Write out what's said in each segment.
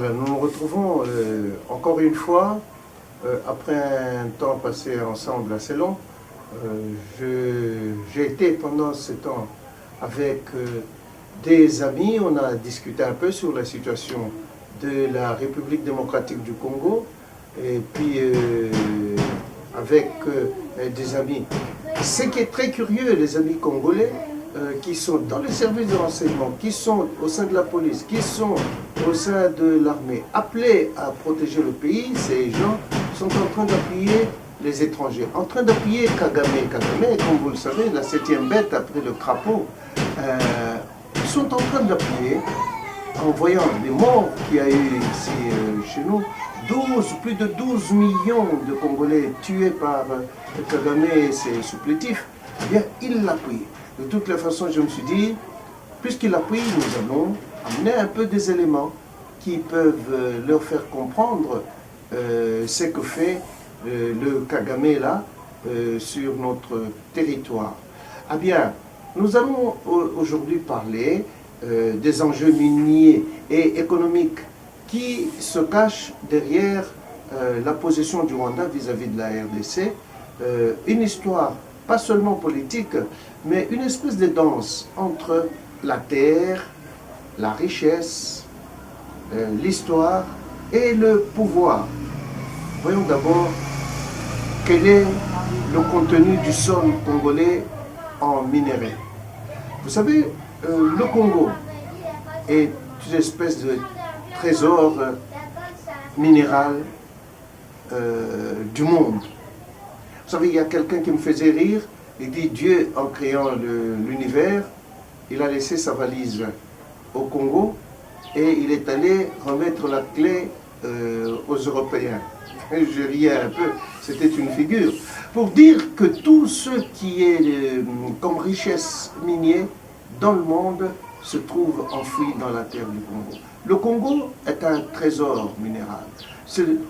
Voilà, nous nous retrouvons encore une fois, après un temps passé ensemble assez long. J'ai été pendant ce temps avec des amis, on a discuté un peu sur la situation de la République démocratique du Congo, et puis avec des amis. Ce qui est très curieux, les amis congolais, qui sont dans les services de renseignement, qui sont au sein de la police, qui sont au sein de l'armée, appelés à protéger le pays, ces gens sont en train d'appuyer les étrangers, en train d'appuyer Kagame. Kagame, comme vous le savez, la 7e bête après le crapaud, ils sont en train d'appuyer, en voyant les morts qu'il y a eu ici chez nous, plus de 12 millions de Congolais tués par Kagame et ses supplétifs, eh bien, il l'appuie. De toutes les façons, je me suis dit, puisqu'il appuie, nous allons amener un peu des éléments qui peuvent leur faire comprendre ce que fait le Kagame là sur notre territoire. Ah bien, nous allons aujourd'hui parler des enjeux miniers et économiques qui se cachent derrière la position du Rwanda vis-à-vis de la RDC. Une histoire pas seulement politique, mais une espèce de danse entre la terre, la richesse, l'histoire et le pouvoir. Voyons d'abord quel est le contenu du sol congolais en minerai. Vous savez, le Congo est une espèce de trésor minéral du monde. Vous savez, il y a quelqu'un qui me faisait rire, il dit Dieu, en créant l'univers, il a laissé sa valise au Congo et il est allé remettre la clé aux Européens. Et je riais un peu, c'était une figure. Pour dire que tout ce qui est comme richesse minière dans le monde se trouve enfoui dans la terre du Congo. Le Congo est un trésor minéral.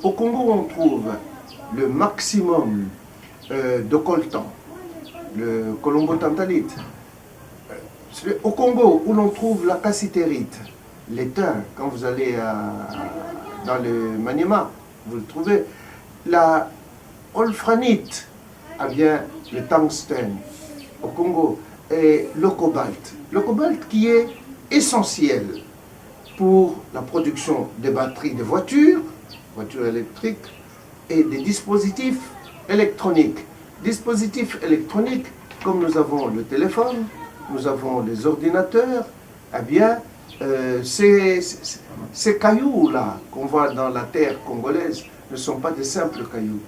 Au Congo, on trouve le maximum de coltan, le colombo-tantalite. Au Congo, où l'on trouve la cassitérite, l'étain, quand vous allez dans le Maniema, vous le trouvez. La wolframite, bien le tungstène au Congo, et le cobalt. Le cobalt qui est essentiel pour la production des batteries de voitures électriques, et des dispositifs électroniques. Dispositifs électroniques, comme nous avons le téléphone, nous avons les ordinateurs, eh bien, ces cailloux-là qu'on voit dans la terre congolaise ne sont pas de simples cailloux,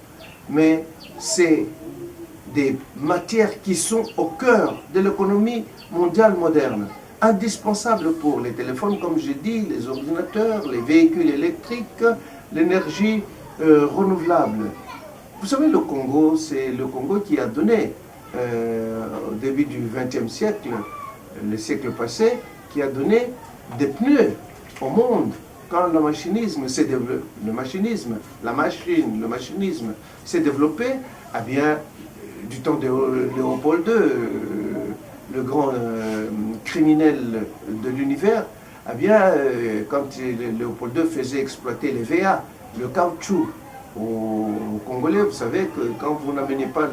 mais c'est des matières qui sont au cœur de l'économie mondiale moderne, indispensables pour les téléphones, comme j'ai dit, les ordinateurs, les véhicules électriques, l'énergie renouvelable. Vous savez, le Congo, c'est le Congo qui a donné, au début du XXe siècle, le siècle passé, qui a donné des pneus au monde. Quand le machinisme s'est développé, eh bien, du temps de Léopold II, le grand criminel de l'univers, eh bien, quand Léopold II faisait exploiter les VA, le caoutchouc, aux Congolais, vous savez que quand vous n'amenez pas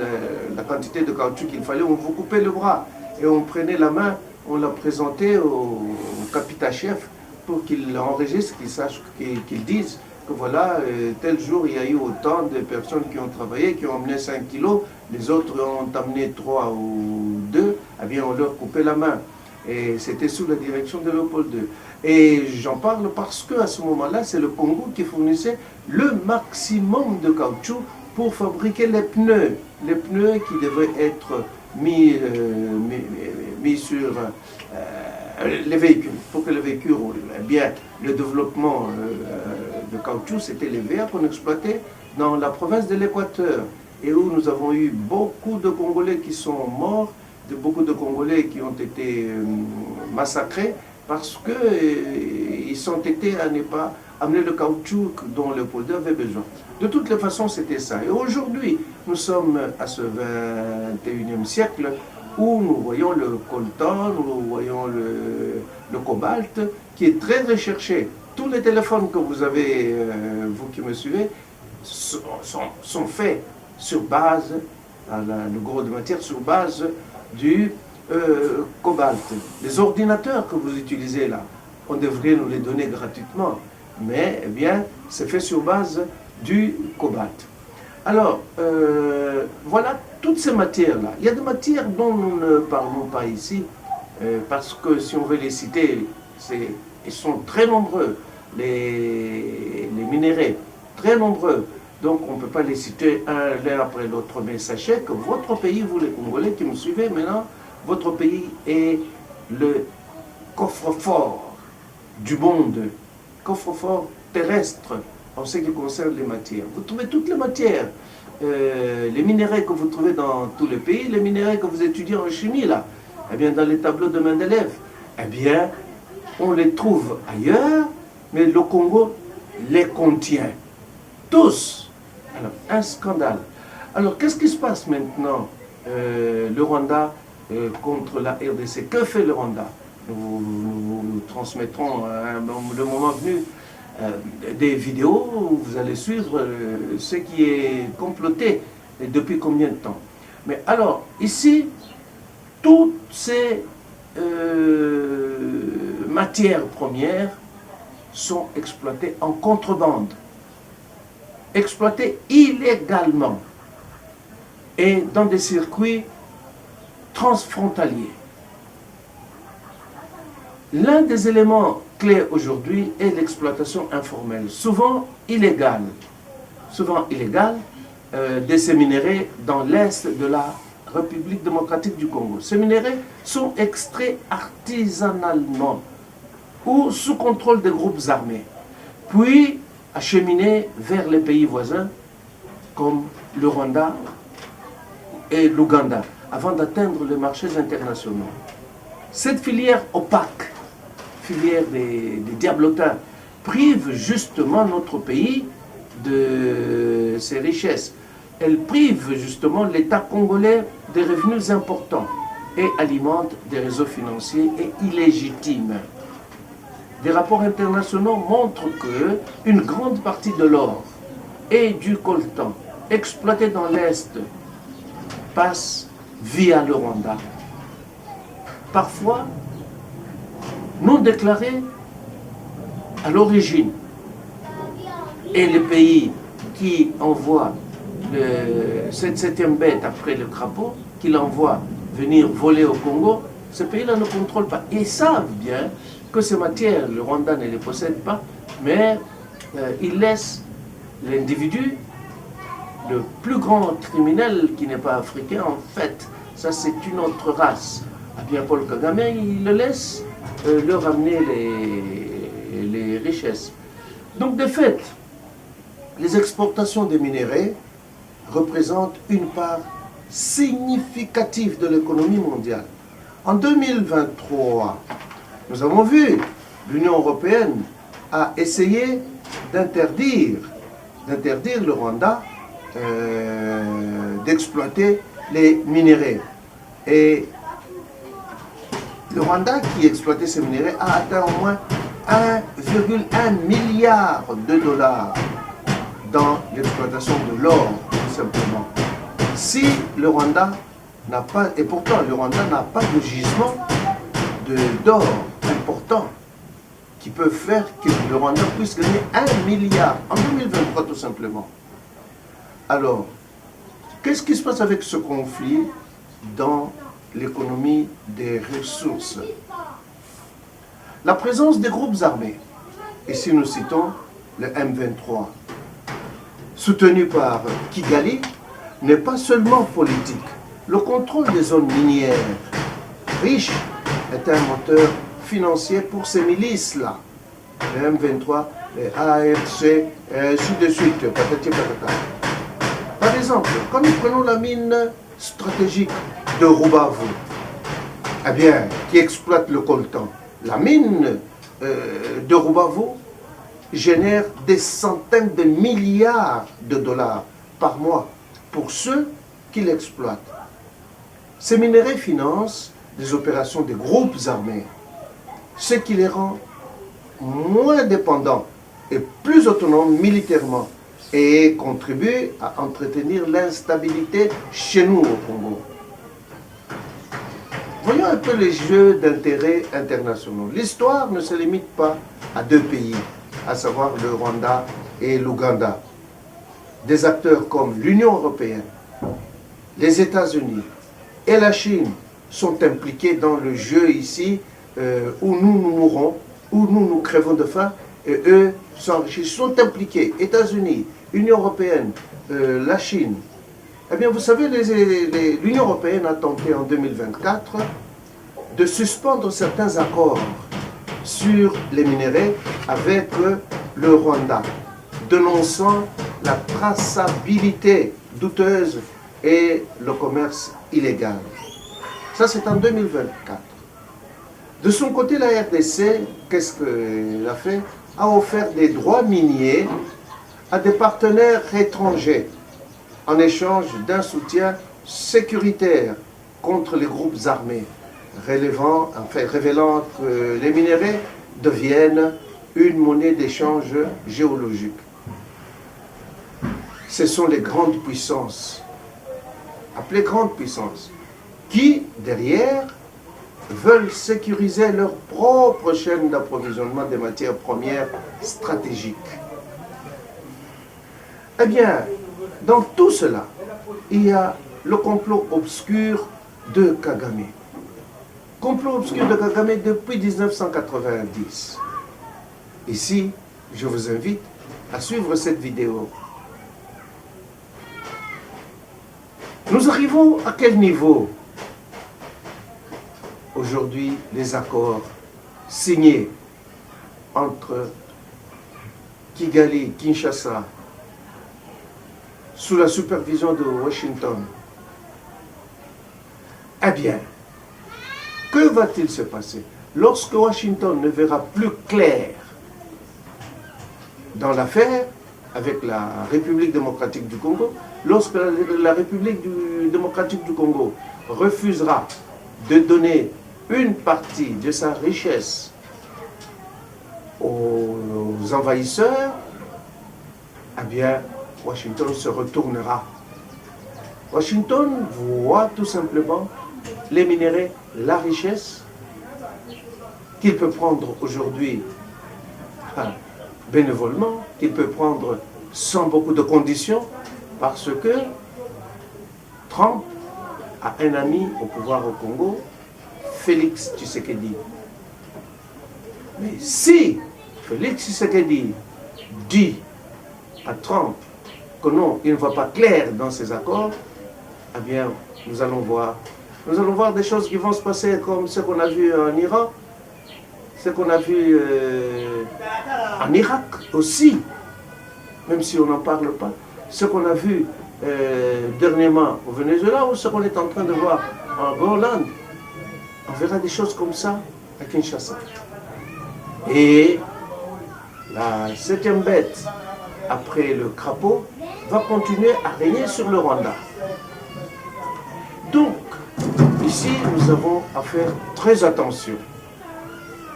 la quantité de caoutchouc qu'il fallait, on vous coupait le bras. Et on prenait la main, on la présentait au capitaine-chef pour qu'il enregistre, qu'il sache, qu'il dise que voilà, tel jour il y a eu autant de personnes qui ont travaillé, qui ont amené 5 kilos, les autres ont amené 3 ou 2, eh bien on leur coupait la main. Et c'était sous la direction de Léopold II. Et j'en parle parce qu'à ce moment-là, c'est le Congo qui fournissait le maximum de caoutchouc pour fabriquer les pneus qui devraient être mis sur les véhicules, pour que les véhicules roulent. Eh bien, le développement de caoutchouc, c'était les VA qu'on exploitait dans la province de l'Équateur, et où nous avons eu beaucoup de Congolais qui sont morts, beaucoup de Congolais qui ont été massacrés parce qu'ils ont été à ne pas amener le caoutchouc dont Léopold II avait besoin. De toutes les façons, c'était ça. Et aujourd'hui, nous sommes à ce 21e siècle où nous voyons le coltan, nous voyons le cobalt, qui est très recherché tous les téléphones que vous avez, vous qui me suivez, sont faits sur base, le gros de matière, sur base du cobalt. Les ordinateurs que vous utilisez là, on devrait nous les donner gratuitement, mais eh bien, c'est fait sur base du cobalt. Alors, voilà toutes ces matières-là. Il y a des matières dont nous ne parlons pas ici, parce que si on veut les citer, ils sont très nombreux, les minéraux, très nombreux. Donc on ne peut pas les citer l'un après l'autre, mais sachez que votre pays, vous les Congolais qui me suivez maintenant, votre pays est le coffre-fort du monde, coffre-fort terrestre en ce qui concerne les matières. Vous trouvez toutes les matières, les minéraux que vous trouvez dans tous les pays, les minéraux que vous étudiez en chimie là, eh bien dans les tableaux de Mendeleev, eh bien on les trouve ailleurs, mais le Congo les contient. Tous. Alors, un scandale. Alors, qu'est-ce qui se passe maintenant, le Rwanda contre la RDC? Que fait le Rwanda? Nous transmettrons, le moment venu, des vidéos où vous allez suivre ce qui est comploté et depuis combien de temps. Mais alors, ici, toutes ces matières premières sont exploitées en contrebande, exploitées illégalement et dans des circuits transfrontaliers. L'un des éléments clés aujourd'hui est l'exploitation informelle, souvent illégale, de ces minéraux dans l'est de la République démocratique du Congo. Ces minéraux sont extraits artisanalement ou sous contrôle des groupes armés, puis acheminés vers les pays voisins comme le Rwanda et l'Ouganda, avant d'atteindre les marchés internationaux. Cette filière opaque, filière des diablotins, prive justement notre pays de ses richesses. Elle prive justement l'État congolais des revenus importants et alimente des réseaux financiers et illégitimes. Des rapports internationaux montrent qu'une grande partie de l'or et du coltan exploité dans l'Est passe via le Rwanda. Parfois, non déclarés à l'origine. Et les pays qui envoient cette septième bête après le crapaud, qui l'envoient venir voler au Congo, ces pays-là ne contrôlent pas. Ils savent bien que ces matières, le Rwanda ne les possède pas, mais ils laissent l'individu, le plus grand criminel qui n'est pas africain, en fait, ça c'est une autre race. Eh bien, Paul Kagame, il le laisse leur amener les richesses. Donc, de fait, les exportations des minéraux représentent une part significative de l'économie mondiale. En 2023, nous avons vu l'Union européenne a essayé d'interdire le Rwanda d'exploiter les minéraux. Et le Rwanda qui exploitait ces minéraux a atteint au moins 1,1 milliard de dollars dans l'exploitation de l'or, tout simplement. Si le Rwanda n'a pas, et pourtant le Rwanda n'a pas de gisement d'or important qui peut faire que le Rwanda puisse gagner 1 milliard en 2023 tout simplement. Alors, qu'est-ce qui se passe avec ce conflit dans l'économie des ressources? La présence des groupes armés, ici nous citons le M23, soutenu par Kigali, n'est pas seulement politique. Le contrôle des zones minières riches est un moteur financier pour ces milices-là. Le M23, les AFC, ainsi de suite, patati patata. Par exemple, quand nous prenons la mine stratégique de Rubavu, eh bien, qui exploite le coltan, la mine de Rubavu génère des centaines de milliards de dollars par mois pour ceux qui l'exploitent. Ces minéraux financent des opérations des groupes armés, ce qui les rend moins dépendant et plus autonome militairement et contribuer à entretenir l'instabilité chez nous au Congo. Voyons un peu les jeux d'intérêt internationaux. L'histoire ne se limite pas à deux pays, à savoir le Rwanda et l'Ouganda. Des acteurs comme l'Union européenne, les États-Unis et la Chine sont impliqués dans le jeu ici où nous mourrons, où nous crèvons de faim et eux s'enrichissent, sont impliqués. États-Unis, Union européenne, la Chine. Eh bien, vous savez, l'Union européenne a tenté en 2024 de suspendre certains accords sur les minéraux avec le Rwanda, dénonçant la traçabilité douteuse et le commerce illégal. Ça, c'est en 2024. De son côté, la RDC, qu'est-ce qu'elle a fait? A offert des droits miniers à des partenaires étrangers en échange d'un soutien sécuritaire contre les groupes armés, révélant que les minéraux deviennent une monnaie d'échange géologique. Ce sont les grandes puissances, appelées grandes puissances, qui, derrière, veulent sécuriser leur propre chaîne d'approvisionnement des matières premières stratégiques. Eh bien, dans tout cela, il y a le complot obscur de Kagame. Complot obscur de Kagame depuis 1990. Ici, je vous invite à suivre cette vidéo. Nous arrivons à quel niveau? Aujourd'hui, les accords signés entre Kigali, Kinshasa, sous la supervision de Washington. Eh bien, que va-t-il se passer lorsque Washington ne verra plus clair dans l'affaire avec la République démocratique du Congo, lorsque la République démocratique du Congo refusera de donner une partie de sa richesse aux envahisseurs, eh bien, Washington se retournera. Washington voit tout simplement les minéraux, la richesse qu'il peut prendre aujourd'hui bénévolement, qu'il peut prendre sans beaucoup de conditions, parce que Trump a un ami au pouvoir au Congo, Félix Tshisekedi. Mais si Félix Tshisekedi dit à Trump que non, il ne voit pas clair dans ces accords, eh bien, nous allons voir des choses qui vont se passer comme ce qu'on a vu en Iran, ce qu'on a vu en Irak aussi, même si on n'en parle pas, ce qu'on a vu dernièrement au Venezuela ou ce qu'on est en train de voir en Hollande. On verra des choses comme ça à Kinshasa. Et la septième bête, après le crapaud, va continuer à régner sur le Rwanda. Donc, ici, nous avons à faire très attention,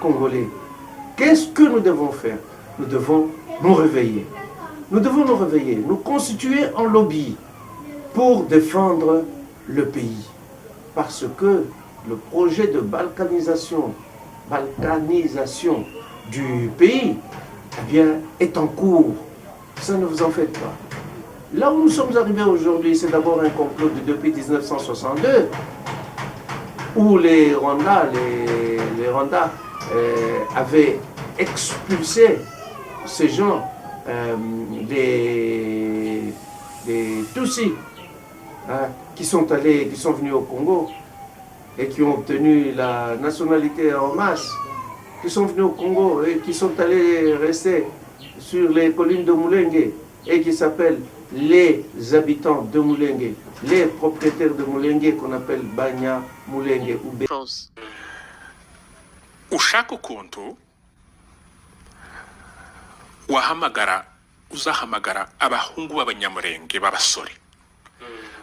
Congolais. Qu'est-ce que nous devons faire? Nous devons nous réveiller. Nous devons nous réveiller, nous constituer en lobby pour défendre le pays. Parce que le projet de balkanisation du pays, eh bien, est en cours. Ça, ne vous en faites pas. Là où nous sommes arrivés aujourd'hui, c'est d'abord un complot depuis 1962, où les Rwandais avaient expulsé ces gens des Tutsis qui sont venus au Congo et qui ont obtenu la nationalité en masse, qui sont venus au Congo et qui sont allés rester sur les collines de Mulenge et qui s'appellent les habitants de Mulenge, les propriétaires de Mulenge qu'on appelle Banya Mulenge ou France. Ushaka ukuntu uzahamagara abahungu b'abanyamurenge b'abasore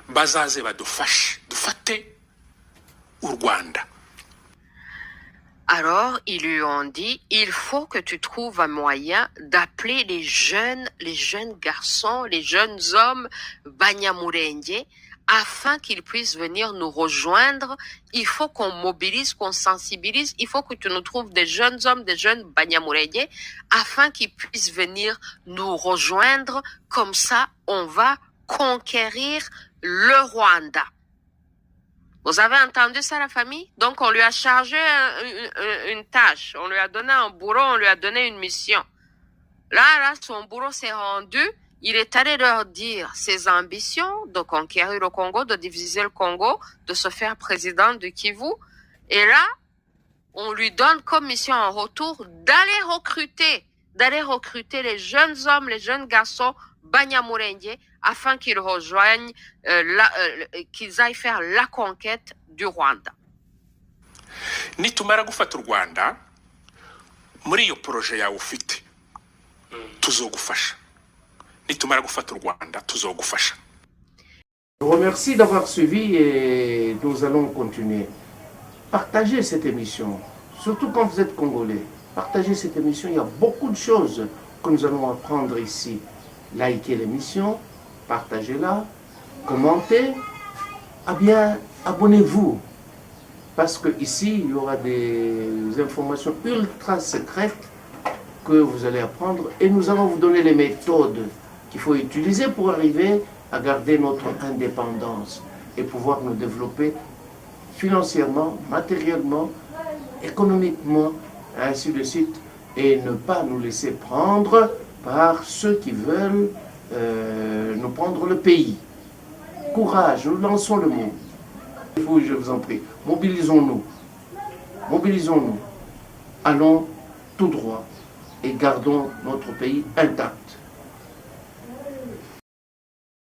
bazaze badufashe dufate u Rwanda. Alors, ils lui ont dit, il faut que tu trouves un moyen d'appeler les jeunes garçons, les jeunes hommes Banyamulenge, afin qu'ils puissent venir nous rejoindre. Il faut qu'on mobilise, qu'on sensibilise. Il faut que tu nous trouves des jeunes hommes, des jeunes Banyamulenge, afin qu'ils puissent venir nous rejoindre. Comme ça, on va conquérir le Rwanda. Vous avez entendu ça, la famille? Donc, on lui a chargé une tâche. On lui a donné un bourreau, on lui a donné une mission. Là, son bourreau s'est rendu. Il est allé leur dire ses ambitions de conquérir le Congo, de diviser le Congo, de se faire président de Kivu. Et là, on lui donne comme mission en retour d'aller recruter les jeunes hommes, les jeunes garçons Banyamulenge, afin qu'ils rejoignent, qu'ils aillent faire la conquête du Rwanda. nitumara gufata u Rwanda muri iyo projet yawe ufite tuzogufasha. Nitumara gufata u Rwanda tuzogufasha. Je vous remercie d'avoir suivi et nous allons continuer. Partagez cette émission, surtout quand vous êtes congolais. Partagez cette émission, il y a beaucoup de choses que nous allons apprendre ici. Likez l'émission, partagez-la, commentez, abonnez-vous. Parce que ici, il y aura des informations ultra secrètes que vous allez apprendre et nous allons vous donner les méthodes qu'il faut utiliser pour arriver à garder notre indépendance et pouvoir nous développer financièrement, matériellement, économiquement, ainsi de suite, et ne pas nous laisser prendre par ceux qui veulent nous prendre le pays. Courage, nous lançons le mot. Je vous en prie, mobilisons-nous. Mobilisons-nous. Allons tout droit et gardons notre pays intact.